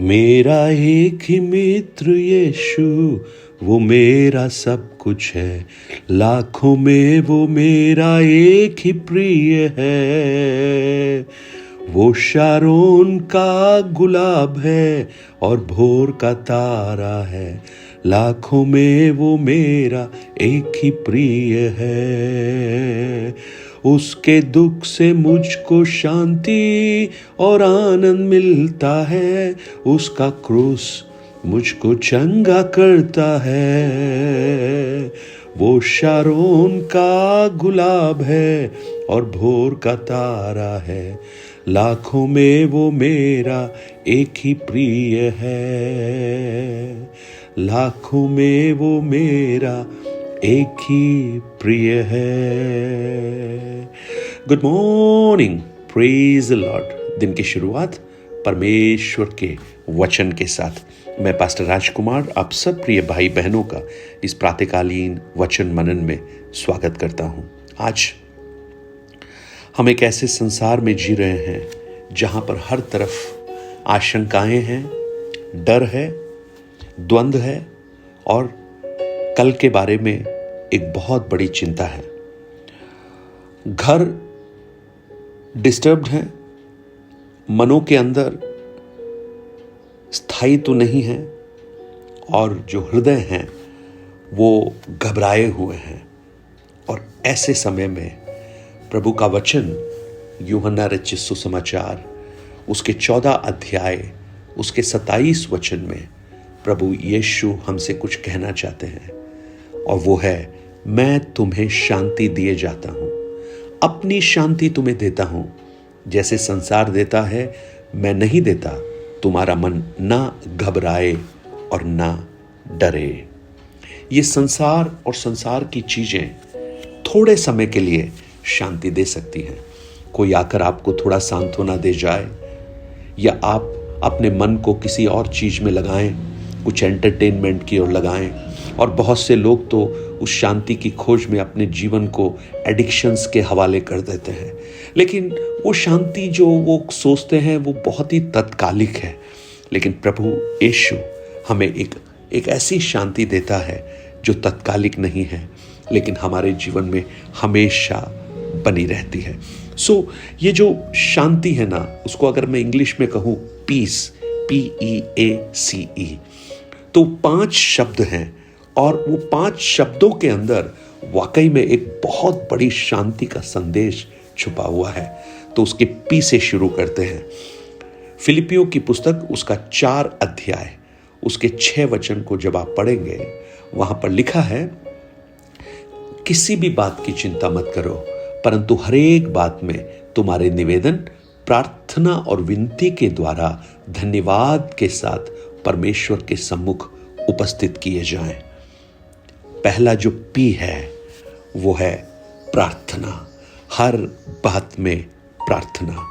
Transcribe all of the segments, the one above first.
मेरा एक ही मित्र यीशु, वो मेरा सब कुछ है। लाखों में वो मेरा एक ही प्रिय है। वो शारोन का गुलाब है और भोर का तारा है। लाखों में वो मेरा एक ही प्रिय है। उसके दुख से मुझको शांति और आनंद मिलता है। उसका क्रूस मुझको चंगा करता है। वो शारोन का गुलाब है और भोर का तारा है। लाखों में वो मेरा एक ही प्रिय है। लाखों में वो मेरा एक ही प्रिय है। Good morning, praise the Lord. दिन की शुरुआत परमेश्वर के वचन के साथ मैं पास्टर राजकुमार आप सब प्रिय भाई बहनों का इस प्रातःकालीन वचन मनन में स्वागत करता हूं। आज हम एक ऐसे संसार में जी रहे हैं जहां पर हर तरफ आशंकाएं हैं, डर है, द्वंद्व है और कल के बारे में एक बहुत बड़ी चिंता है। घर डिस्टर्ब्ड है, मनों के अंदर स्थायी तो नहीं है और जो हृदय हैं वो घबराए हुए हैं। और ऐसे समय में प्रभु का वचन यूहन्ना रचित सुसमाचार उसके 14 अध्याय उसके 27 वचन में प्रभु यीशु हमसे कुछ कहना चाहते हैं और वो है, मैं तुम्हें शांति दिए जाता हूं, अपनी शांति तुम्हें देता हूं। जैसे संसार देता है मैं नहीं देता। तुम्हारा मन ना घबराए और ना डरे। ये संसार और संसार की चीजें थोड़े समय के लिए शांति दे सकती हैं। कोई आकर आपको थोड़ा सांत्वना दे जाए या आप अपने मन को किसी और चीज में लगाएं, कुछ एंटरटेनमेंट की ओर लगाएं। और बहुत से लोग तो उस शांति की खोज में अपने जीवन को एडिक्शंस के हवाले कर देते हैं। लेकिन वो शांति जो वो सोचते हैं वो बहुत ही तत्कालिक है। लेकिन प्रभु यीशु हमें एक ऐसी शांति देता है जो तत्कालिक नहीं है लेकिन हमारे जीवन में हमेशा बनी रहती है। सो ये जो शांति है ना, उसको अगर मैं इंग्लिश में कहूँ पीस, PEACE, तो 5 शब्द हैं और वो 5 शब्दों के अंदर वाकई में एक बहुत बड़ी शांति का संदेश छुपा हुआ है। तो उसके पी से शुरू करते हैं। फिलिपियों की पुस्तक उसका 4 अध्याय उसके 6 वचन को जब आप पढ़ेंगे, वहां पर लिखा है, किसी भी बात की चिंता मत करो, परंतु हर एक बात में तुम्हारे निवेदन प्रार्थना और विनती के द्वारा धन्यवाद के साथ परमेश्वर के सम्मुख उपस्थित किए जाएं। पहला जो पी है वो है प्रार्थना। हर बात में प्रार्थना।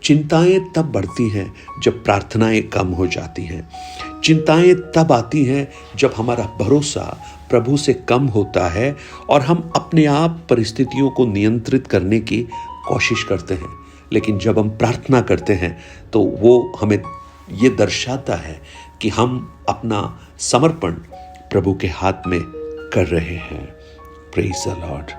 चिंताएं तब बढ़ती हैं जब प्रार्थनाएं कम हो जाती हैं। चिंताएं तब आती हैं जब हमारा भरोसा प्रभु से कम होता है और हम अपने आप परिस्थितियों को नियंत्रित करने की कोशिश करते हैं। लेकिन जब हम प्रार्थना करते हैं तो वो हमें ये दर्शाता है कि हम अपना समर्पण प्रभु के हाथ में कर रहे हैं। Praise the Lord.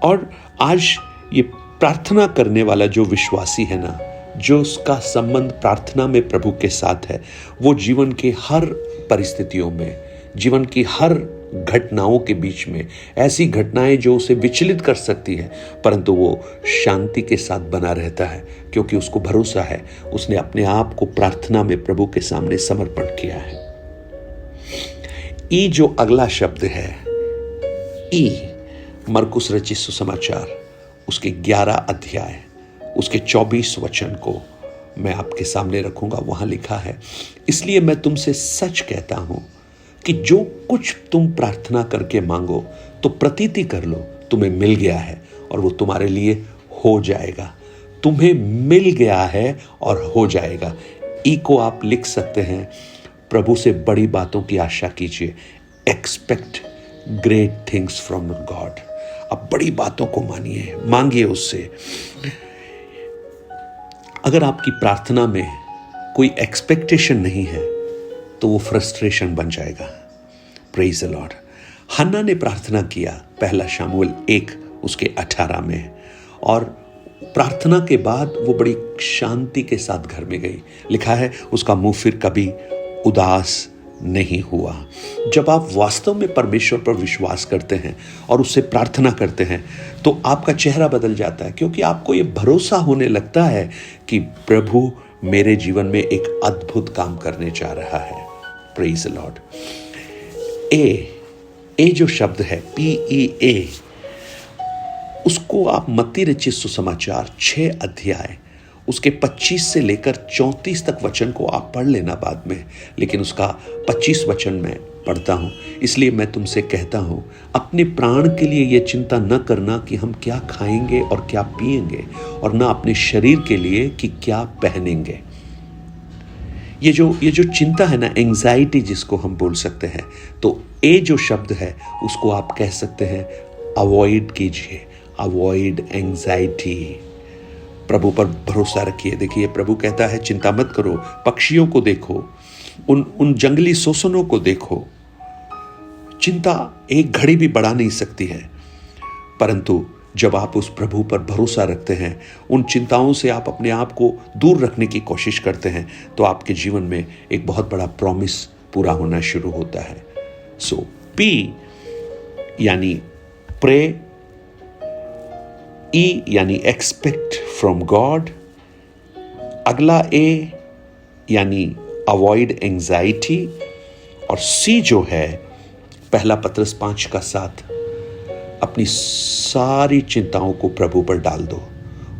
और आज ये प्रार्थना करने वाला जो विश्वासी है ना, जो उसका संबंध प्रार्थना में प्रभु के साथ है, वो जीवन के हर परिस्थितियों में, जीवन की हर घटनाओं के बीच में, ऐसी घटनाएं जो उसे विचलित कर सकती है, परंतु वो शांति के साथ बना रहता है क्योंकि उसको भरोसा है, उसने अपने आप को प्रार्थना में प्रभु के सामने समर्पण किया है। ई जो अगला शब्द है, ई, मरकुस रचित सुसमाचार उसके 11 अध्याय उसके 24 वचन को मैं आपके सामने रखूंगा। वहां लिखा है, इसलिए मैं तुमसे सच कहता हूं कि जो कुछ तुम प्रार्थना करके मांगो तो प्रतीति कर लो, तुम्हें मिल गया है और वो तुम्हारे लिए हो जाएगा। तुम्हें मिल गया है और हो जाएगा। ई को आप लिख सकते हैं, प्रभु से बड़ी बातों की आशा कीजिए। Expect great things from God. अब बड़ी बातों को मांगिए उससे। अगर आपकी प्रार्थना में कोई एक्सपेक्टेशन नहीं है तो वो फ्रस्ट्रेशन बन जाएगा। Praise the Lord. हन्ना ने प्रार्थना किया, पहला शमूएल 1 उसके 18 में, और प्रार्थना के बाद वो बड़ी शांति के साथ घर में गई। लिखा है उसका मुंह फिर कभी उदास नहीं हुआ। जब आप वास्तव में परमेश्वर पर विश्वास करते हैं और उससे प्रार्थना करते हैं तो आपका चेहरा बदल जाता है, क्योंकि आपको ये भरोसा होने लगता है कि प्रभु मेरे जीवन में एक अद्भुत काम करने जा रहा है। Praise the Lord. ए जो शब्द है PEA, उसको आप मत्ती रचित सुसमाचार 6 अध्याय उसके 25 से लेकर 34 तक वचन को आप पढ़ लेना बाद में, लेकिन उसका 25 वचन मैं पढ़ता हूं। इसलिए मैं तुमसे कहता हूं, अपने प्राण के लिए यह चिंता न करना कि हम क्या खाएंगे और क्या पिएंगे, और न अपने शरीर के लिए कि क्या पहनेंगे। ये जो चिंता है ना, एंजाइटी जिसको हम बोल सकते हैं, तो ए जो शब्द है उसको आप कह सकते हैं अवॉइड कीजिए, अवॉइड एंजाइटी। प्रभु पर भरोसा रखिए। देखिए प्रभु कहता है चिंता मत करो, पक्षियों को देखो, उन जंगली शोषणों को देखो। चिंता एक घड़ी भी बढ़ा नहीं सकती है, परंतु जब आप उस प्रभु पर भरोसा रखते हैं, उन चिंताओं से आप अपने आप को दूर रखने की कोशिश करते हैं, तो आपके जीवन में एक बहुत बड़ा प्रॉमिस पूरा होना शुरू होता है। सो P यानी प्रे, E यानी एक्सपेक्ट फ्रॉम गॉड, अगला A यानी अवॉइड एंजाइटी, और C जो है पहला पत्रस 5:7, अपनी सारी चिंताओं को प्रभु पर डाल दो,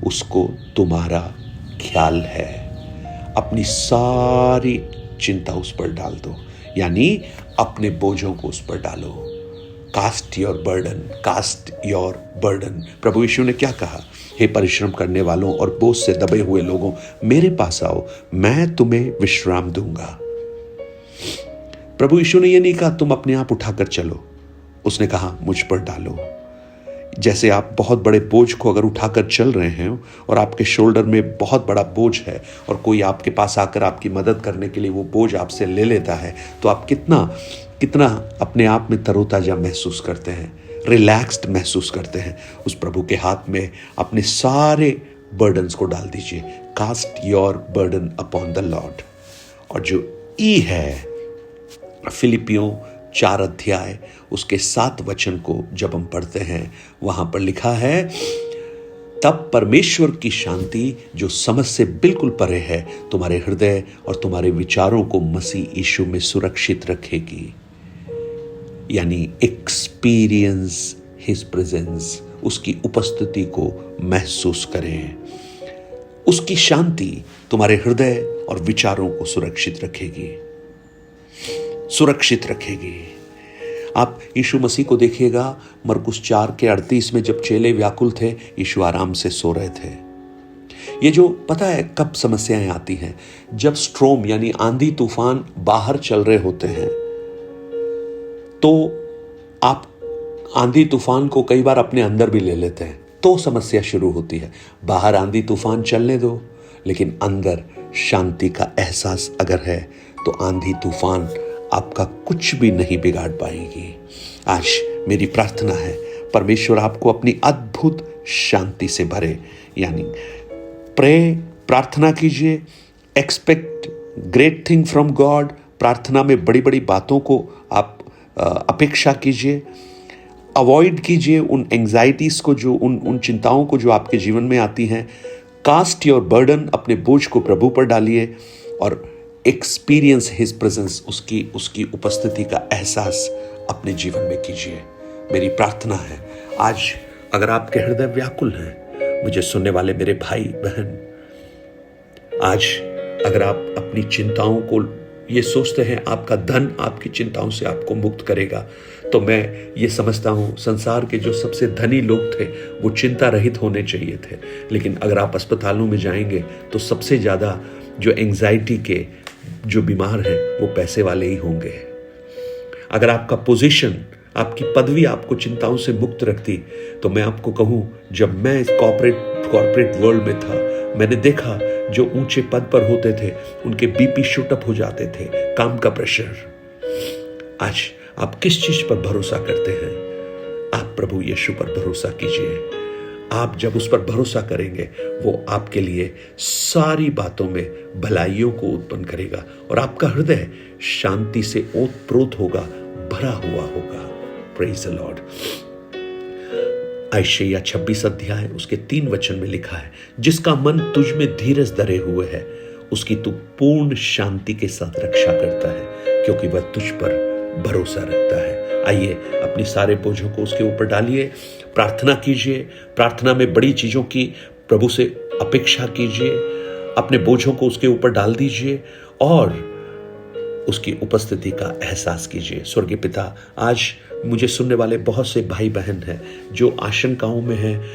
उसको तुम्हारा ख्याल है। अपनी सारी चिंता उस पर डाल दो, यानी अपने बोझों को उस पर डालो। Cast your burden, cast your burden. प्रभु यीशु ने क्या कहा? हे परिश्रम करने वालों और बोझ से दबे हुए लोगों, मेरे पास आओ, मैं तुम्हें विश्राम दूंगा। प्रभु यीशु ने यह नहीं कहा तुम अपने आप उठाकर चलो, उसने कहा मुझ पर डालो। जैसे आप बहुत बड़े बोझ को अगर उठाकर चल रहे हैं और आपके शोल्डर में बहुत बड़ा बोझ है और कोई आपके पास आकर आपकी मदद करने के लिए वो बोझ आपसे ले लेता है, तो आप कितना अपने आप में तरोताजा महसूस करते हैं, रिलैक्स्ड महसूस करते हैं। उस प्रभु के हाथ में अपने सारे बर्डन्स को डाल दीजिए। Cast your burden upon the Lord. और जो ई है फिलिपियों 4 अध्याय उसके 7 वचन को जब हम पढ़ते हैं, वहां पर लिखा है, तब परमेश्वर की शांति जो समझ से बिल्कुल परे है तुम्हारे हृदय और तुम्हारे विचारों को मसीह यीशु में सुरक्षित रखेगी। यानी एक्सपीरियंस हिज प्रेजेंस, उसकी उपस्थिति को महसूस करें। उसकी शांति तुम्हारे हृदय और विचारों को सुरक्षित रखेगी, सुरक्षित रखेगी। आप यीशु मसीह को देखिएगा, मरकुस 4:38 में जब चेले व्याकुल थे, यीशु आराम से सो रहे थे। ये जो पता है कब समस्याएं आती हैं, जब स्ट्रोम यानी आंधी तूफान बाहर चल रहे होते हैं, तो आप आंधी तूफान को कई बार अपने अंदर भी ले लेते हैं, तो समस्या शुरू होती है। बाहर आंधी तूफान चलने दो, लेकिन अंदर शांति का एहसास अगर है तो आंधी तूफान आपका कुछ भी नहीं बिगाड़ पाएगी। आज मेरी प्रार्थना है परमेश्वर आपको अपनी अद्भुत शांति से भरे। यानी प्रार्थना कीजिए, expect great thing from God. प्रार्थना में बड़ी बड़ी बातों को आप अपेक्षा कीजिए। अवॉइड कीजिए उन एंजाइटीज को, जो उन चिंताओं को जो आपके जीवन में आती हैं। कास्ट योर बर्डन, अपने बोझ को प्रभु पर डालिए और एक्सपीरियंस हिज प्रेजेंस, उसकी उपस्थिति का एहसास अपने जीवन में कीजिए। मेरी प्रार्थना है आज अगर आपके हृदय व्याकुल हैं, मुझे सुनने वाले मेरे भाई बहन, आज अगर आप अपनी चिंताओं को ये सोचते हैं आपका धन आपकी चिंताओं से आपको मुक्त करेगा, तो मैं ये समझता हूँ संसार के जो सबसे धनी लोग थे वो चिंता रहित होने चाहिए थे। लेकिन अगर आप अस्पतालों में जाएंगे तो सबसे ज़्यादा जो एंजाइटी के जो बीमार हैं वो पैसे वाले ही होंगे। अगर आपका पोजीशन, आपकी पदवी आपको चिंताओं से मुक्त रखती, तो मैं आपको कहूँ, जब मैं कॉर्पोरेट वर्ल्ड में था, मैंने देखा जो ऊंचे पद पर होते थे उनके बीपी शूटअप हो जाते थे, काम का प्रेशर। आज आप किस चीज पर भरोसा करते हैं? आप प्रभु यीशु पर भरोसा कीजिए। आप जब उस पर भरोसा करेंगे, वो आपके लिए सारी बातों में भलाइयों को उत्पन्न करेगा और आपका हृदय शांति से ओतप्रोत होगा, भरा हुआ होगा। Praise the Lord. यशायाह 26 अध्याय उसके 3 वचन में लिखा है, जिसका मन तुझ में धीरज धरे हुए है, उसकी तू पूर्ण शांति के साथ रक्षा करता है, क्योंकि वह तुझ पर भरोसा रखता है। आइए अपनी सारे बोझों को उसके ऊपर डालिए, प्रार्थना कीजिए। प्रार्थना में बड़ी चीजों की प्रभु से अपेक्षा कीजिए, अपने बोझों को उसके ऊपर डाल दीजिए और उसकी उपस्थिति का एहसास कीजिए। स्वर्गीय पिता, आज मुझे सुनने वाले बहुत से भाई बहन हैं जो आशंकाओं में हैं,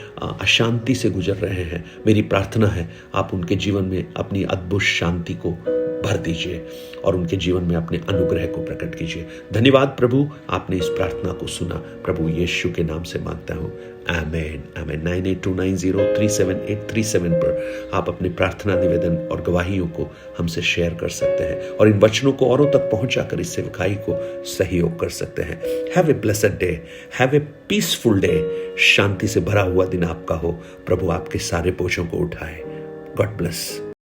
अशांति से गुजर रहे हैं। मेरी प्रार्थना है आप उनके जीवन में अपनी अद्भुत शांति को भर दीजिए और उनके जीवन में अपने अनुग्रह को प्रकट कीजिए। धन्यवाद प्रभु, आपने इस प्रार्थना को सुना। प्रभु यीशु के नाम से मांगता हूँ, आमेन आमेन। 9829037837 पर आप अपने प्रार्थना निवेदन और गवाहियों को हमसे शेयर कर सकते हैं और इन वचनों को औरों तक पहुंचाकर इस सेवकाई को सहयोग कर सकते हैं। Have a blessed day, have a peaceful day. शांति से भरा हुआ दिन आपका हो। प्रभु आपके सारे बोझों को उठाए। God bless.